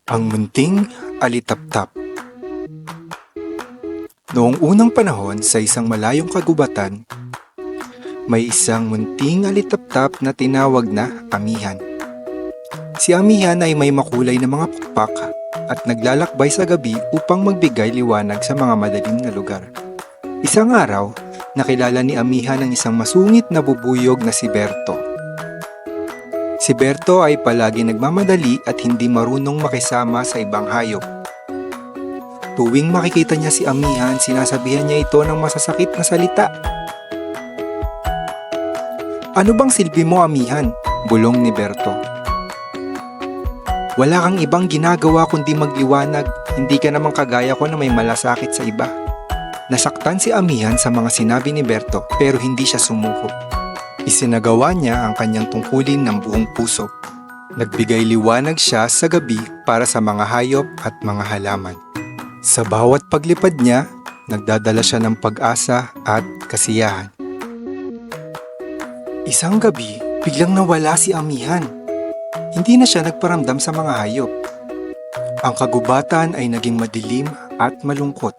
Ang munting alitaptap. Noong unang panahon sa isang malayong kagubatan, may isang munting alitaptap na tinawag na Amihan. Si Amihan ay may makulay na mga pakpak at naglalakbay sa gabi upang magbigay liwanag sa mga madilim na lugar. Isang araw, nakilala ni Amihan ang isang masungit na bubuyog na si Berto. Si Berto ay palagi nagmamadali at hindi marunong makisama sa ibang hayop. Tuwing makikita niya si Amihan, sinasabihan niya ito ng masasakit na salita. "Ano bang silbi mo, Amihan?" bulong ni Berto. "Wala kang ibang ginagawa kundi magliwanag. Hindi ka naman kagaya ko na may malasakit sa iba." Nasaktan si Amihan sa mga sinabi ni Berto pero hindi siya sumuko. Isinagawa niya ang kanyang tungkulin ng buong puso. Nagbigay liwanag siya sa gabi para sa mga hayop at mga halaman. Sa bawat paglipad niya, nagdadala siya ng pag-asa at kasiyahan. Isang gabi, biglang nawala si Amihan. Hindi na siya nagparamdam sa mga hayop. Ang kagubatan ay naging madilim at malungkot.